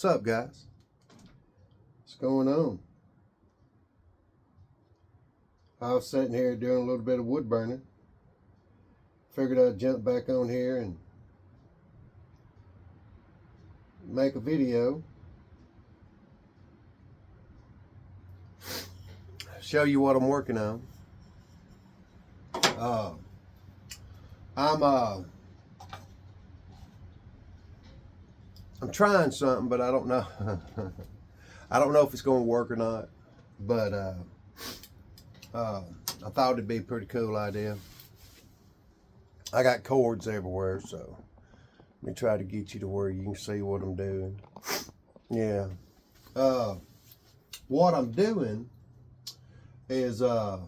What's up, guys? What's going on? I was sitting here doing a little bit of wood burning. Figured I'd jump back on here and make a video. Show you what I'm working on. I'm trying something, but I don't know. I don't know if it's going to work or not. But I thought it'd be a pretty cool idea. I got cords everywhere, so let me try to get you to where you can see what I'm doing. Yeah. What I'm doing is I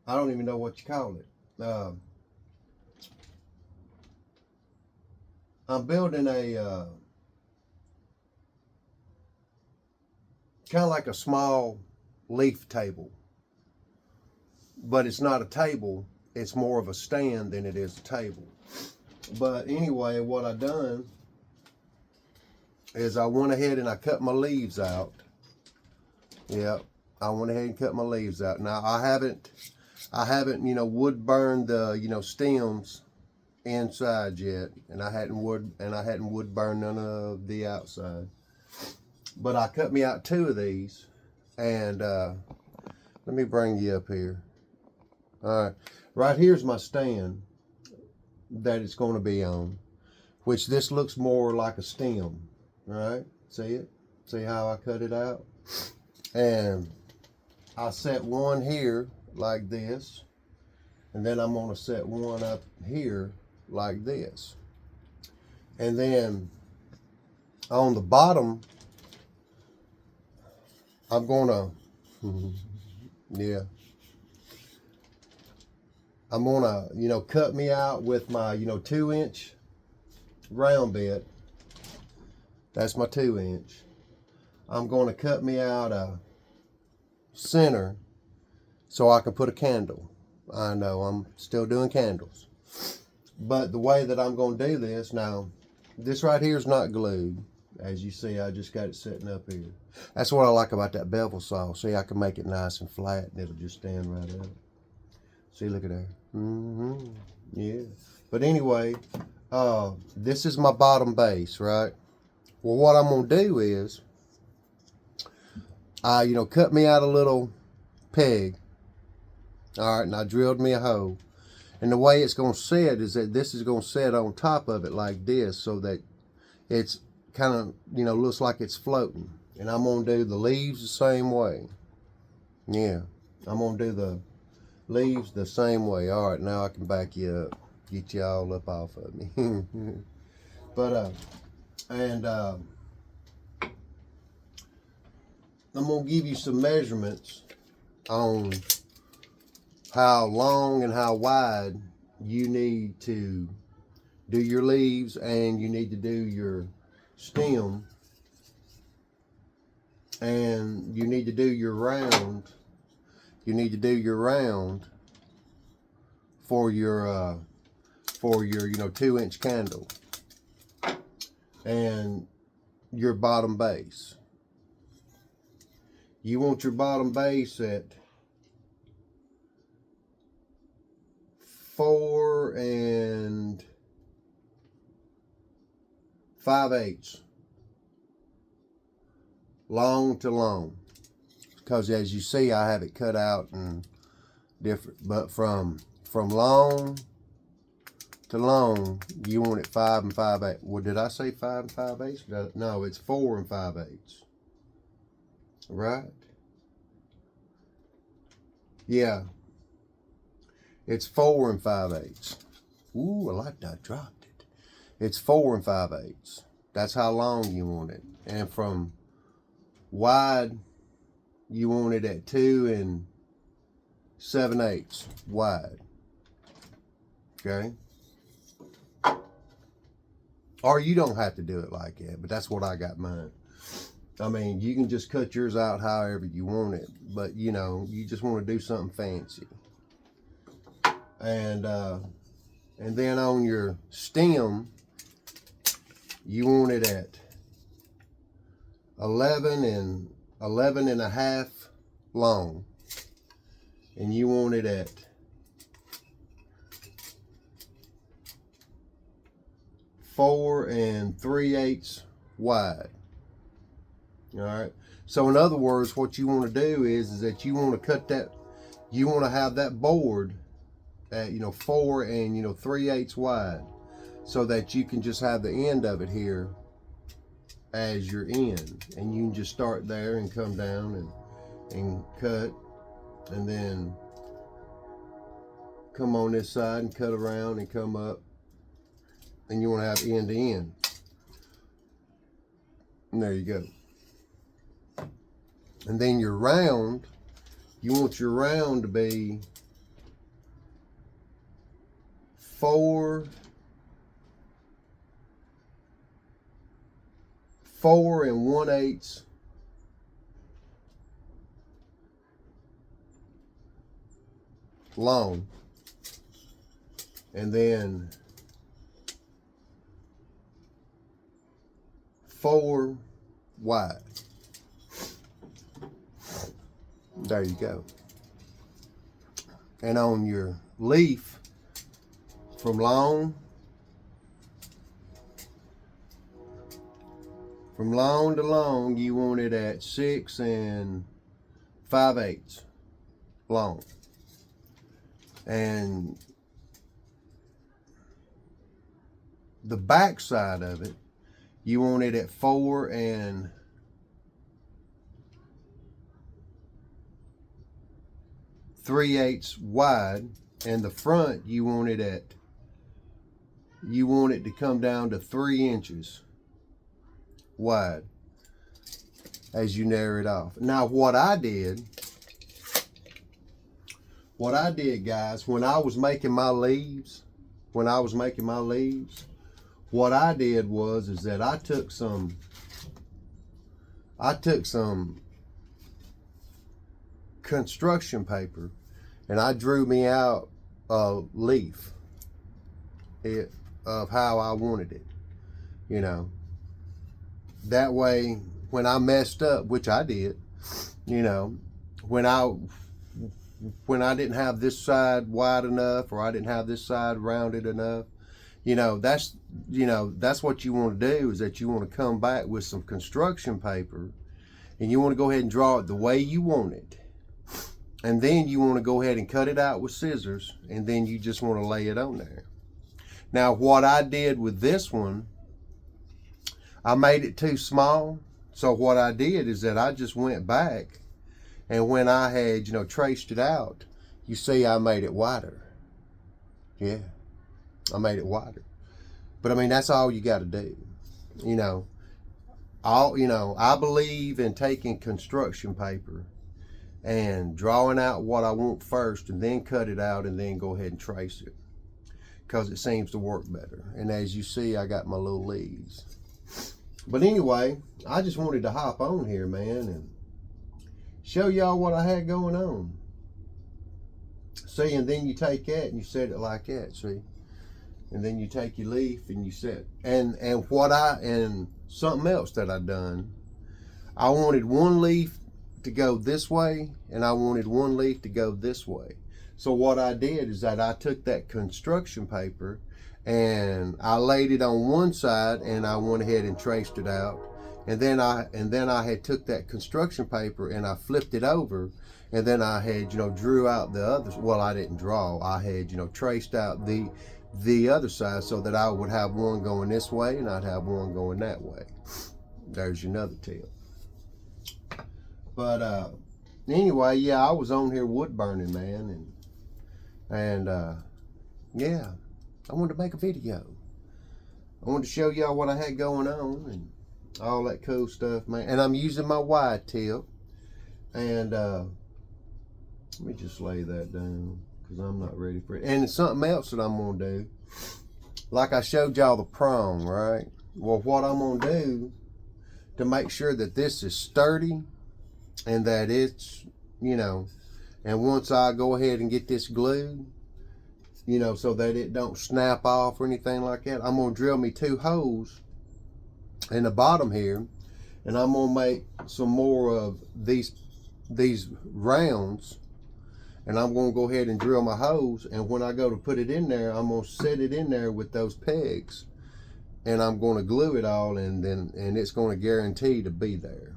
don't even know what you call it. I'm building a kind of like a small leaf table, but it's not a table. It's more of a stand than it is a table. But anyway, what I done is I went ahead and I cut my leaves out. Yep, I went ahead and cut my leaves out. Now I haven't, wood burned the, stems inside yet, and I hadn't wood burned none of the outside. But I cut me out 2 of these, and let me bring you up here. All right, right here's my stand that it's going to be on, which this looks more like a stem, right? See it? See how I cut it out? And I set one here like this, and then I'm going to set one up here like this. And then on the bottom, I'm going to, yeah, I'm going to, cut me out with my, 2-inch round bit. That's my 2-inch. I'm going to cut me out a center so I can put a candle. I know I'm still doing candles. But the way that I'm going to do this, now, this right here is not glued. As you see, I just got it sitting up here. That's what I like about that bevel saw. See, I can make it nice and flat, and it'll just stand right up. See, look at that. Yeah. But anyway, this is my bottom base, right? Well, what I'm going to do is, cut me out a little peg. All right, and I drilled me a hole. And the way it's going to set is that this is going to set on top of it like this, so that it's kind of, looks like it's floating. And I'm going to do the leaves the same way. Yeah, I'm going to do the leaves the same way. All right, now I can back you up, get you all up off of me. But, I'm going to give you some measurements on how long and how wide you need to do your leaves, and you need to do your stem, and you need to do your round. You need to do your round for your 2-inch candle, and your bottom base. You want your bottom base at 4 5/8 long to long, because as you see, I have it cut out and different. But from long to long, you want it 5 5/8. Well, did I say 5 5/8? No, it's 4 5/8. Right? Yeah. It's 4 5/8. Ooh, I like that. I dropped it. It's 4 5/8. That's how long you want it. And from wide, you want it at 2 7/8 wide. Okay? Or you don't have to do it like that, but that's what I got mine. I mean, you can just cut yours out however you want it, but you just want to do something fancy. And then on your stem, you want it at 11 and a half long, and you want it at 4 3/8 wide. All right. So in other words, what you want to do is that you want to cut that, you want to have that board at 4 3/8 wide, so that you can just have the end of it here as your end, and you can just start there and come down and cut, and then come on this side and cut around and come up, and you want to have end to end. And there you go. And then your round, you want your round to be 4 1/8 long, and then 4 wide. There you go. And on your leaf, from long to long, you want it at 6 5/8 long. And the back side of it, you want it at 4 3/8 wide, and the front you want it to come down to 3 inches wide as you narrow it off. Now what I did guys, when I was making my leaves, what I did was that I took some construction paper, and I drew me out a leaf of how I wanted it, that way when I messed up, which I did, when I didn't have this side wide enough, or I didn't have this side rounded enough, that's what you want to do, is that you want to come back with some construction paper, and you want to go ahead and draw it the way you want it. And then you want to go ahead and cut it out with scissors, and then you just want to lay it on there. Now what I did with this one, I made it too small. So what I did is that I just went back, and when I had, traced it out, you see I made it wider. Yeah, I made it wider. But I mean, that's all you got to do. I believe in taking construction paper and drawing out what I want first, and then cut it out, and then go ahead and trace it, because it seems to work better. And as you see, I got my little leaves. But anyway, I just wanted to hop on here, man, and show y'all what I had going on. See, and then you take that and you set it like that, see? And then you take your leaf and you set, and something else that I done, I wanted one leaf to go this way, and I wanted one leaf to go this way. So what I did is that I took that construction paper and I laid it on one side, and I went ahead and traced it out. And then I had took that construction paper and I flipped it over, and then I had drew out the others. Well, I didn't draw. I had traced out the other side, so that I would have one going this way and I'd have one going that way. There's another tip. But anyway, yeah, I was on here wood burning, man, and yeah, I wanted to make a video. I wanted to show y'all what I had going on and all that cool stuff, man. And I'm using my wide tip, and let me just lay that down, because I'm not ready for it. And it's something else that I'm gonna do. Like I showed y'all the prong, right? Well, what I'm gonna do to make sure that this is sturdy, and that it's, and once I go ahead and get this glued, so that it don't snap off or anything like that, I'm gonna drill me 2 holes in the bottom here, and I'm gonna make some more of these rounds, and I'm gonna go ahead and drill my holes, and when I go to put it in there, I'm gonna set it in there with those pegs, and I'm gonna glue it all, and it's gonna guarantee to be there.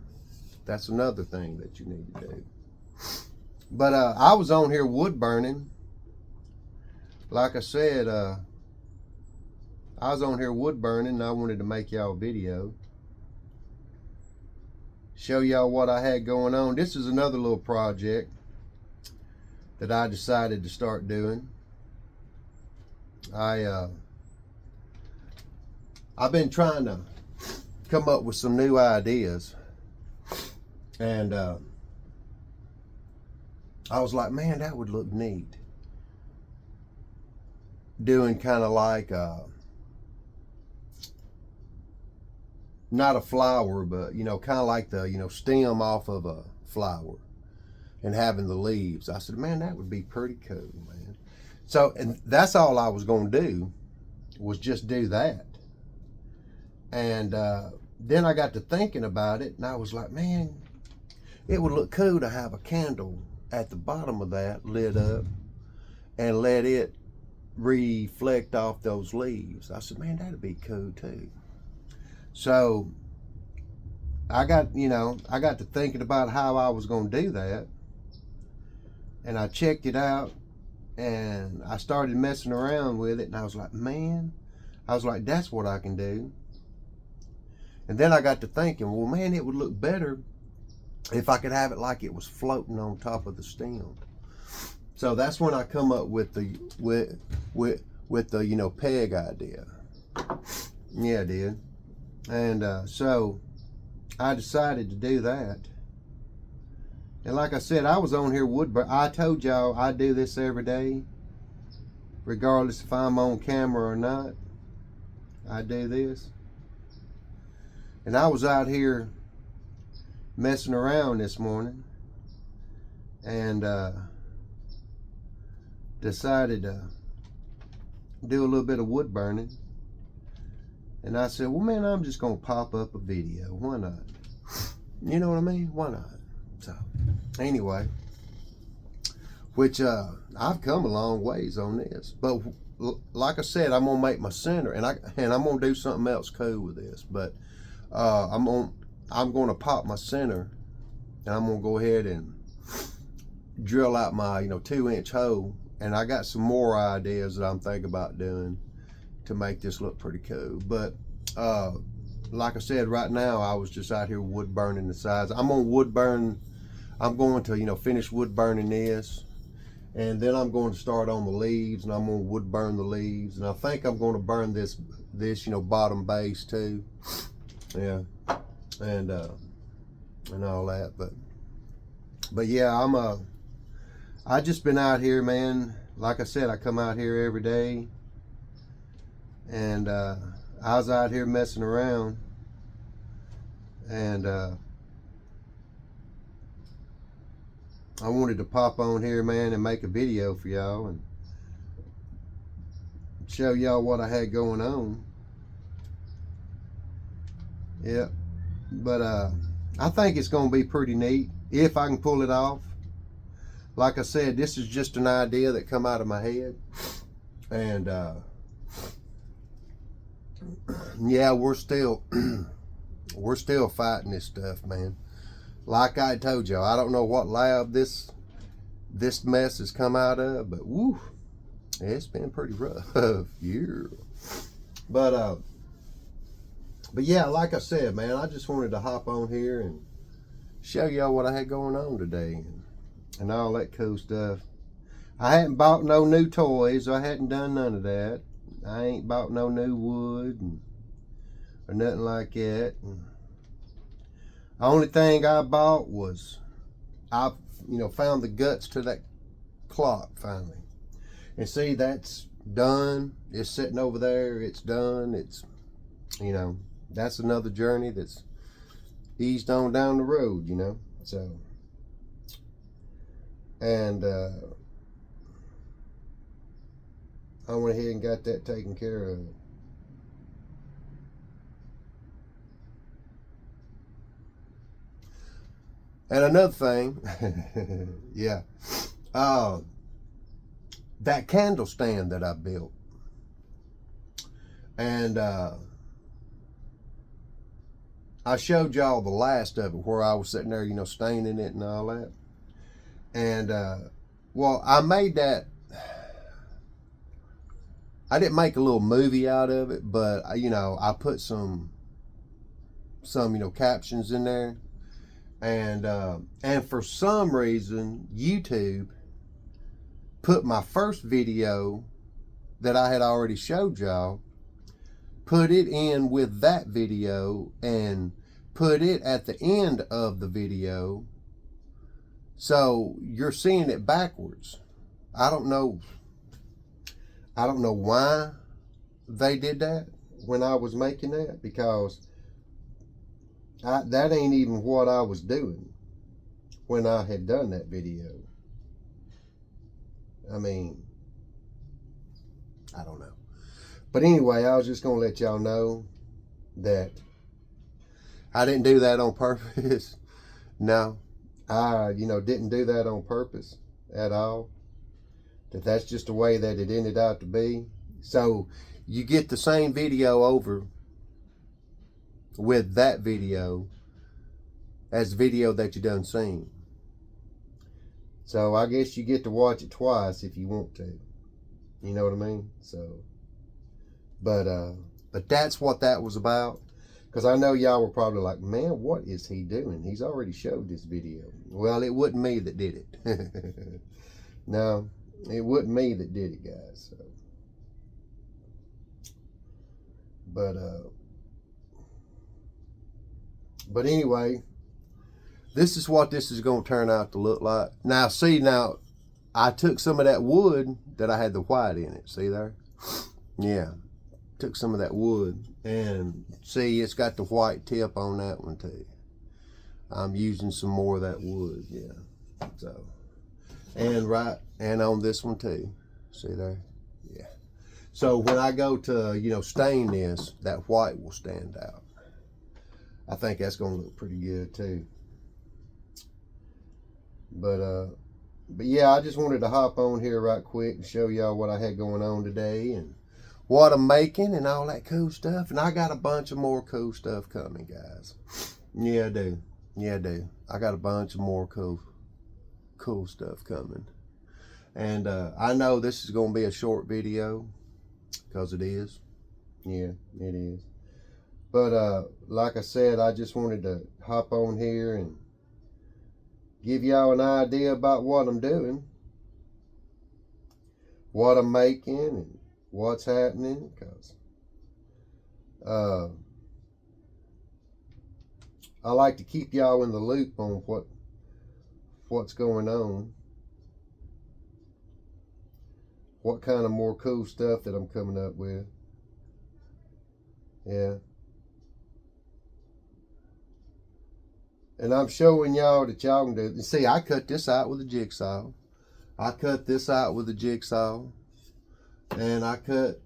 That's another thing that you need to do. But I was on here wood burning. Like I said, I was on here wood burning, and I wanted to make y'all a video. Show y'all what I had going on. This is another little project that I decided to start doing. I've been trying to come up with some new ideas, and I was like, man, that would look neat. Doing kind of like not a flower, but you know, kind of like the, you know, stem off of a flower and having the leaves. I said, man, that would be pretty cool, man. So, and that's all I was going to do, was just do that. And then I got to thinking about it, and I was like, man, it would look cool to have a candle at the bottom of that lit up and let it reflect off those leaves. I said, man, that'd be cool too. So I got to thinking about how I was going to do that, and I checked it out, and I started messing around with it, and I was like, man, that's what I can do. And then I got to thinking, well, man, it would look better if I could have it like it was floating on top of the stem. So that's when I come up with the you know, peg idea. Yeah, I did. And so I decided to do that. And like I said, I was on here I told y'all I do this every day, regardless if I'm on camera or not. I do this. And I was out here messing around this morning, and decided to do a little bit of wood burning. And I said, well, man, I'm just going to pop up a video. Why not? You know what I mean? Why not? So, anyway, which I've come a long ways on this. But like I said, I'm going to make my center, and I'm going to do something else cool with this. But I'm going to pop my center, and I'm going to go ahead and drill out my, you know, 2-inch hole. And I got some more ideas that I'm thinking about doing to make this look pretty cool. But like I said, right now I was just out here wood burning the sides. I'm going to, you know, finish wood burning this, and then I'm going to start on the leaves, and I'm going to wood burn the leaves, and I think I'm going to burn this you know, bottom base too. Yeah, and all that. But yeah, I just been out here, man. Like I said, I come out here every day, and I was out here messing around, and I wanted to pop on here, man, and make a video for y'all and show y'all what I had going on. Yeah, but I think it's gonna be pretty neat if I can pull it off. Like I said, this is just an idea that come out of my head, and yeah, we're still fighting this stuff, man. Like I told y'all, I don't know what lab this mess has come out of, but woo, it's been pretty rough. Yeah. But yeah, like I said, man, I just wanted to hop on here and show y'all what I had going on today, and all that cool stuff. I hadn't bought no new toys. I hadn't done none of that. I ain't bought no new wood or nothing like that. And the only thing I bought was I, you know, found the guts to that clock finally. And see, that's done. It's sitting over there. It's done. It's, you know, that's another journey that's eased on down the road, you know. So, and I went ahead and got that taken care of. And another thing, yeah, that candle stand that I built, and I showed y'all the last of it where I was sitting there, staining it and all that. And well, I made that. I didn't make a little movie out of it, but I put some captions in there, and for some reason YouTube put my first video that I had already showed y'all, put it in with that video and put it at the end of the video, so you're seeing it backwards. I don't know why they did that when I was making that, because that ain't even what I was doing when I had done that video. I mean, I don't know. But anyway, I was just going to let y'all know that I didn't do that on purpose. No, I, didn't do that on purpose at all. That's just the way that it ended up to be. So you get the same video over with that video as the video that you done seen. So I guess you get to watch it twice if you want to. You know what I mean? So, but that's what that was about. Because I know y'all were probably like, man, what is he doing? He's already showed this video. Well, it wasn't me that did it. No, it wasn't me that did it, guys. So. But anyway, this is what this is going to turn out to look like. Now, see, I took some of that wood that I had the white in it. See there? Yeah. Took some of that wood, and see, it's got the white tip on that one too. I'm using some more of that wood, yeah. So, and on this one too. See there? Yeah. So when I go to, stain this, that white will stand out. I think that's going to look pretty good too. But yeah, I just wanted to hop on here right quick and show y'all what I had going on today and what I'm making and all that cool stuff. And I got a bunch of more cool stuff coming, guys. Yeah, I do. Yeah, I do. I got a bunch of more cool stuff coming. And I know this is going to be a short video, because it is. Yeah, it is. But like I said, I just wanted to hop on here and give y'all an idea about what I'm doing, what I'm making, and what's happening. Because I like to keep y'all in the loop on what's going on, what kind of more cool stuff that I'm coming up with. Yeah. And I'm showing y'all that y'all can do. See, I cut this out with a jigsaw. I cut this out with a jigsaw. And I cut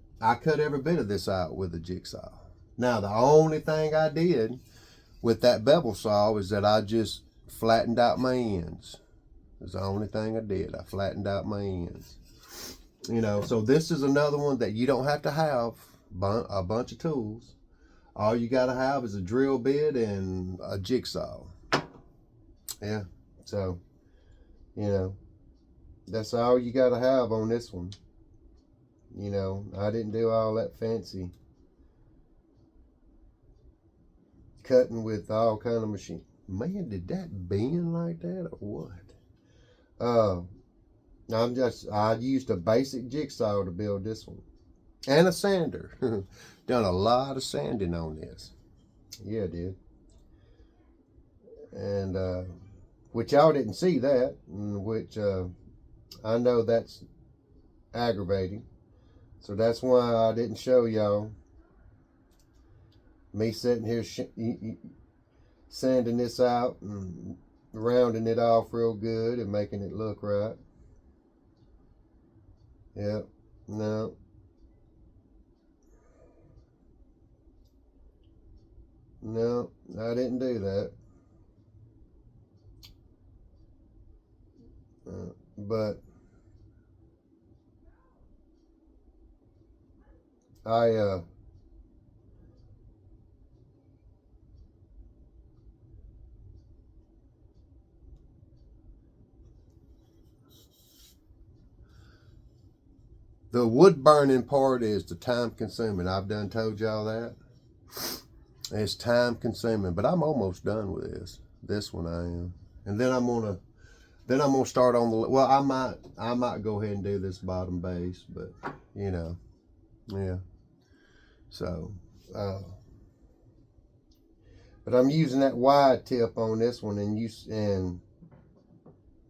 every bit of this out with a jigsaw. Now, the only thing I did with that bevel saw is that I just flattened out my ends. That's the only thing I did. I flattened out my ends. So this is another one that you don't have to have a bunch of tools. All you got to have is a drill bit and a jigsaw. Yeah. So, that's all you got to have on this one. I didn't do all that fancy cutting with all kind of machine. Man, did that bend like that or what? I used a basic jigsaw to build this one. And a sander. Done a lot of sanding on this. Yeah, I did. And, which y'all didn't see that, which I know that's aggravating. So that's why I didn't show y'all me sitting here sanding this out and rounding it off real good and making it look right. Yep. No. No, I didn't do that. But I the wood burning part is the time consuming. I've done told y'all that. It's time consuming, but I'm almost done with this. This one I am. And then I'm gonna start on the, well, I might go ahead and do this bottom base, but you know, yeah. So, but I'm using that wide tip on this one, and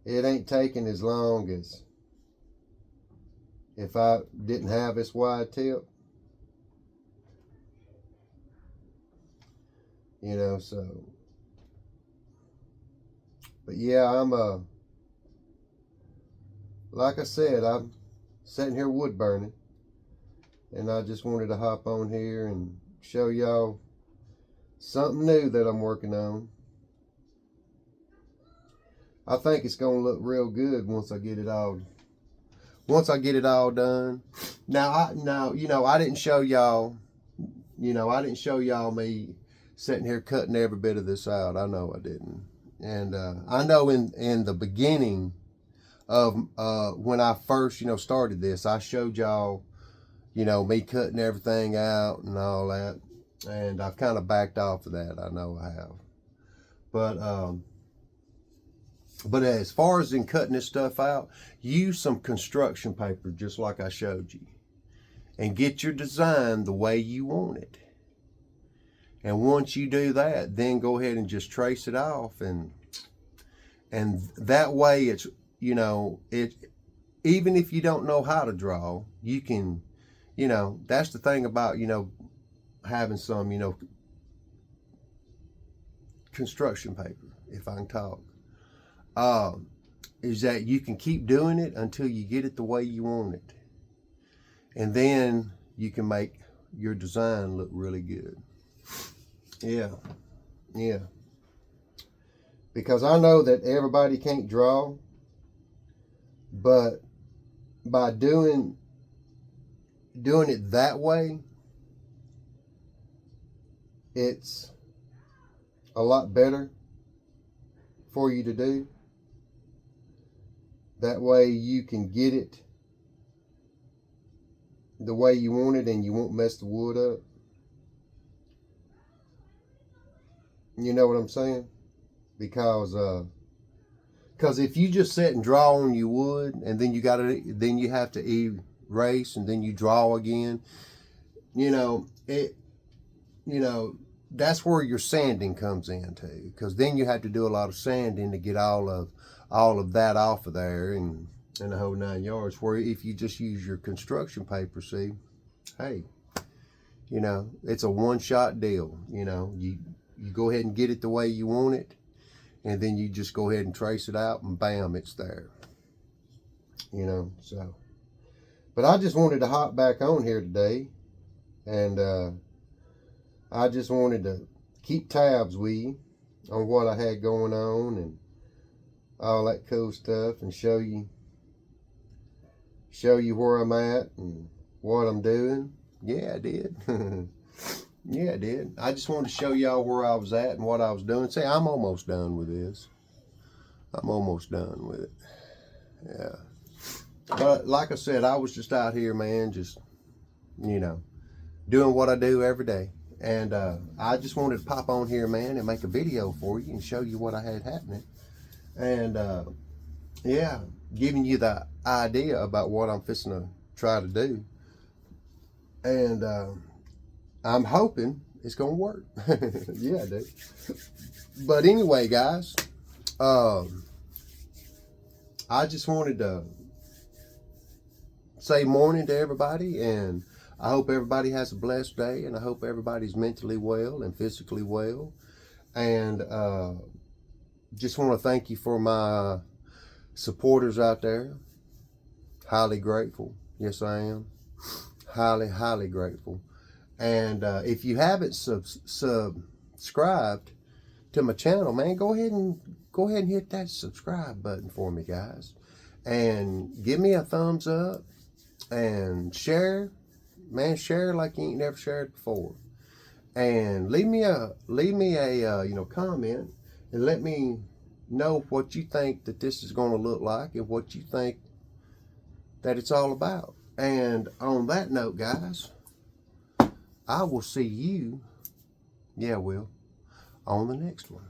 it ain't taking as long as if I didn't have this wide tip. You know, so, but yeah, like I said, I'm sitting here wood burning, and I just wanted to hop on here and show y'all something new that I'm working on. I think it's gonna look real good once I get it all done. Now, you know, I didn't show y'all, me sitting here cutting every bit of this out. I know I didn't. And I know in the beginning of when I first, started this, I showed y'all, me cutting everything out and all that. And I've kind of backed off of that. I know I have. But as far as in cutting this stuff out, use some construction paper just like I showed you. And get your design the way you want it. And once you do that, then go ahead and just trace it off, and that way it's, even if you don't know how to draw, you can, that's the thing about, having some, construction paper, if I can talk, is that you can keep doing it until you get it the way you want it. And then you can make your design look really good. Yeah. Because I know that everybody can't draw, but by doing it that way, it's a lot better for you to do. That way you can get it the way you want it, and you won't mess the wood up. You know what I'm saying? Because if you just sit and draw on your wood, and then you have to erase, and then you draw again, that's where your sanding comes into, because then you have to do a lot of sanding to get all of that off of there, and the whole 9 yards. Where if you just use your construction paper, see, hey, it's a one-shot deal. You go ahead and get it the way you want it, and then you just go ahead and trace it out, and bam, it's there. So. But I just wanted to hop back on here today, and I just wanted to keep tabs with you on what I had going on and all that cool stuff, and show you where I'm at and what I'm doing. Yeah, I did. Yeah, I did. I just wanted to show y'all where I was at and what I was doing. See, I'm almost done with this. I'm almost done with it. Yeah. But like I said, I was just out here, man, just, doing what I do every day. And I just wanted to pop on here, man, and make a video for you and show you what I had happening. And, yeah, giving you the idea about what I'm fixing to try to do. And I'm hoping it's going to work. Yeah, dude. But anyway, guys, I just wanted to say morning to everybody, and I hope everybody has a blessed day, and I hope everybody's mentally well and physically well. And just want to thank you for my supporters out there. Highly grateful. Yes, I am. Highly, highly grateful. And if you haven't subscribed to my channel, man, go ahead and hit that subscribe button for me, guys. and give me a thumbs up and share. Man, share like you ain't never shared before. And leave me a comment and let me know what you think that this is going to look like and what you think that it's all about. And on that note, guys, I will see you, on the next one.